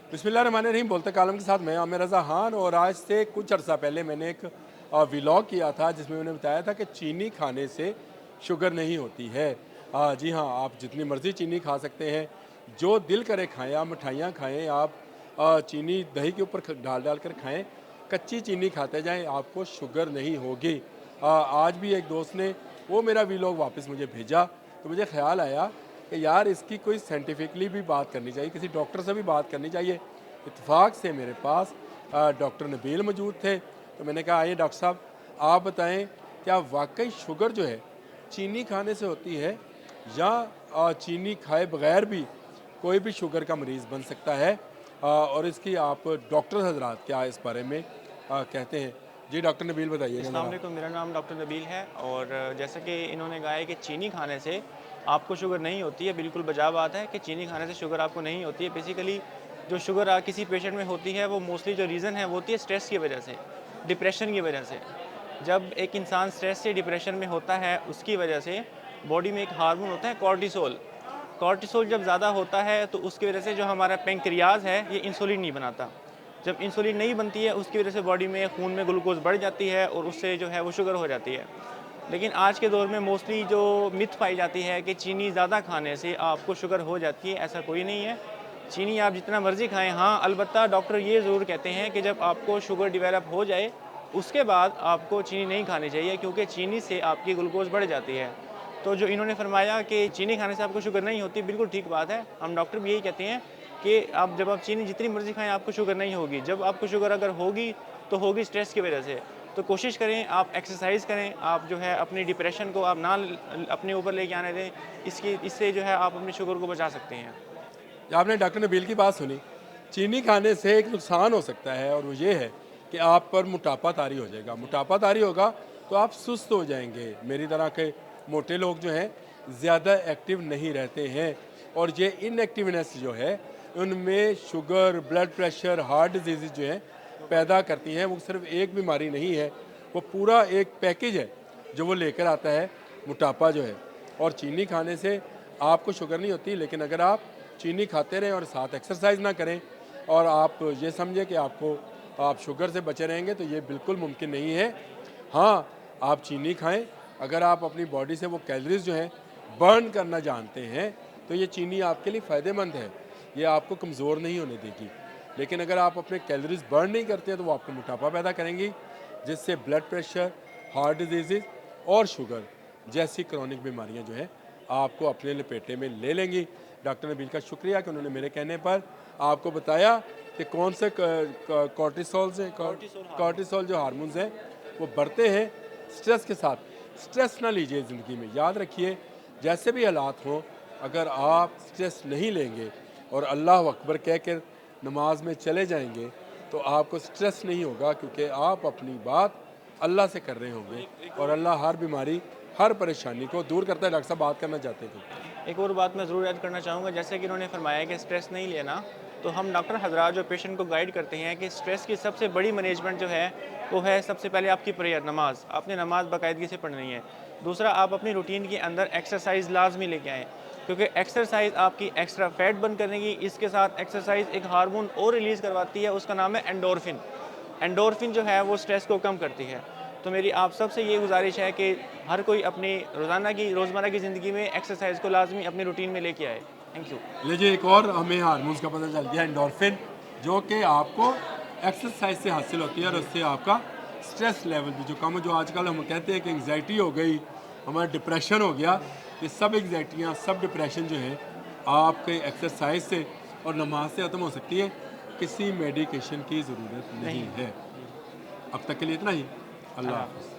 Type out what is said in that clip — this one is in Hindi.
बिस्मिल्लाहिर्रहमानिर्रहीम। बोलते कालम के साथ मैं आमिर रज़ा खान। और आज से कुछ अर्सा पहले मैंने एक व्लॉग किया था जिसमें मैंने बताया था कि चीनी खाने से शुगर नहीं होती है। जी हाँ, आप जितनी मर्ज़ी चीनी खा सकते हैं, जो दिल करे खाएं। आप मिठाइयाँ खाएं, आप चीनी दही के ऊपर डाल डाल कर खाएं, कच्ची चीनी खाते जाएं, आपको शुगर नहीं होगी। आज भी एक दोस्त ने वो मेरा व्लॉग वापस मुझे भेजा, तो मुझे ख्याल आया कि यार इसकी कोई साइंटिफिकली भी बात करनी चाहिए, किसी डॉक्टर से भी बात करनी चाहिए। इत्तेफाक से मेरे पास डॉक्टर नबील मौजूद थे, तो मैंने कहा आइए डॉक्टर साहब, आप बताएं क्या वाकई शुगर जो है चीनी खाने से होती है, या चीनी खाए बगैर भी कोई भी शुगर का मरीज़ बन सकता है। और इसकी आप डॉक्टर हजरात क्या इस बारे में कहते हैं। जी डॉक्टर नबील बताइएगा अस्सलाम ज़रा। वालेकुम, मेरा नाम डॉक्टर नबील है। और जैसा कि इन्होंने कहा है कि चीनी खाने से आपको शुगर नहीं होती है, बिल्कुल बजा बात है कि चीनी खाने से शुगर आपको नहीं होती है। बेसिकली जो शुगर किसी पेशेंट में होती है वो मोस्टली जो रीज़न है वो होती है स्ट्रेस की वजह से, डिप्रेशन की वजह से। जब एक इंसान स्ट्रेस से डिप्रेशन में होता है उसकी वजह से बॉडी में एक हार्मोन होता है कॉर्टिसोल। कॉर्टिसोल जब ज़्यादा होता है तो उसकी वजह से जो हमारा पेंक्रियाज है ये इंसुलिन नहीं बनाता। जब इंसुलिन नहीं बनती है उसकी वजह से बॉडी में खून में ग्लूकोज बढ़ जाती है और उससे जो है वो शुगर हो जाती है। लेकिन आज के दौर में मोस्टली जो मिथ पाई जाती है कि चीनी ज़्यादा खाने से आपको शुगर हो जाती है, ऐसा कोई नहीं है। चीनी आप जितना मर्ज़ी खाएं, हाँ अलबत्ता डॉक्टर ये ज़रूर कहते हैं कि जब आपको शुगर डेवलप हो जाए उसके बाद आपको चीनी नहीं खानी चाहिए, क्योंकि चीनी से आपकी ग्लूकोज बढ़ जाती है। तो जो इन्होंने फरमाया कि चीनी खाने से आपको शुगर नहीं होती, बिल्कुल ठीक बात है। हम डॉक्टर भी यही कहते हैं कि जब आप चीनी जितनी मर्ज़ी खाएँ आपको शुगर नहीं होगी। जब आपको शुगर अगर होगी तो होगी स्ट्रेस की वजह से। तो कोशिश करें आप एक्सरसाइज करें, आप जो है अपनी डिप्रेशन को आप ना अपने ऊपर लेके आने दें। इससे जो है आप अपनी शुगर को बचा सकते हैं। आपने डॉक्टर नबील की बात सुनी। चीनी खाने से एक नुकसान हो सकता है, और वो ये है कि आप पर मोटापा तारी हो जाएगा। मोटापा तारी होगा तो आप सुस्त हो जाएंगे। मेरी तरह के मोटे लोग जो हैं ज़्यादा एक्टिव नहीं रहते हैं, और ये इनएक्टिवनेस जो है उनमें sugar, blood pressure, heart disease जो है पैदा करती हैं। वो सिर्फ एक बीमारी नहीं है, वो पूरा एक पैकेज है जो वो लेकर आता है, मोटापा जो है। और चीनी खाने से आपको शुगर नहीं होती, लेकिन अगर आप चीनी खाते रहें और साथ एक्सरसाइज ना करें, और आप ये समझें कि आप शुगर से बचे रहेंगे, तो ये बिल्कुल मुमकिन नहीं है। हाँ, आप चीनी खाएं अगर आप अपनी बॉडी से वो कैलोरीज जो हैं बर्न करना जानते हैं, तो ये चीनी आपके लिए फ़ायदेमंद है, ये आपको कमज़ोर नहीं होने देगी। लेकिन अगर आप अपने कैलोरीज बर्न नहीं करते हैं तो वो आपको मोटापा पैदा करेंगी, जिससे ब्लड प्रेशर, हार्ट डिजीज़ और शुगर जैसी क्रॉनिक बीमारियां जो है आपको अपने लपेटे में ले लेंगी। डॉक्टर नबील का शुक्रिया कि उन्होंने मेरे कहने पर आपको बताया कि कौन से कॉर्टिसोल से कॉर्टिसोल जो हार्मोन्स हैं वो बढ़ते हैं स्ट्रेस के साथ। स्ट्रेस ना लीजिए ज़िंदगी में, याद रखिए जैसे भी हालात हों, अगर आप स्ट्रेस नहीं लेंगे और अल्लाह अकबर कह कर नमाज में चले जाएंगे, तो आपको स्ट्रेस नहीं होगा, क्योंकि आप अपनी बात अल्लाह से कर रहे होंगे, और अल्लाह हर बीमारी, हर परेशानी को दूर करता है। डॉक्टर साहब बात करना चाहते थे। एक और बात मैं ज़रूर ऐड करना चाहूँगा, जैसे कि इन्होंने फरमाया कि स्ट्रेस नहीं लेना, तो हम डॉक्टर हज़रात जो पेशेंट को गाइड करते हैं कि स्ट्रेस की सबसे बड़ी मैनेजमेंट जो है वो है सबसे पहले आपकी प्रेयर, नमाज। आपने नमाज बाकायदगी से पढ़नी है। दूसरा, आप अपनी रूटीन के अंदर एक्सरसाइज लाजमी लेके आएँ, क्योंकि एक्सरसाइज आपकी एक्स्ट्रा फैट बर्न करेगी। इसके साथ एक्सरसाइज एक हार्मोन और रिलीज़ करवाती है, उसका नाम है एंडोर्फिन। एंडोर्फिन जो है वो स्ट्रेस को कम करती है। तो मेरी आप सबसे ये गुजारिश है कि हर कोई अपनी रोज़मर्रा की ज़िंदगी में एक्सरसाइज को लाजमी अपनी रूटीन में लेके आए। Thank you. लीजिए, एक और हमें हार्मोन्स का पता चल गया, एंडोर्फिन, जो कि आपको एक्सरसाइज से हासिल होती है, और उससे आपका स्ट्रेस लेवल भी जो कम हो। जो आजकल हम कहते हैं कि एंग्जाइटी हो गई, हमारा डिप्रेशन हो गया, ये सब एंग्जाइटियाँ, सब डिप्रेशन जो है आपके एक्सरसाइज से और नमाज से ख़त्म हो सकती है। किसी मेडिकेशन की ज़रूरत नहीं नहीं। है। अब तक के लिए इतना ही। अल्लाह अल्लाह हाफ़िज़। हाफ़िज़।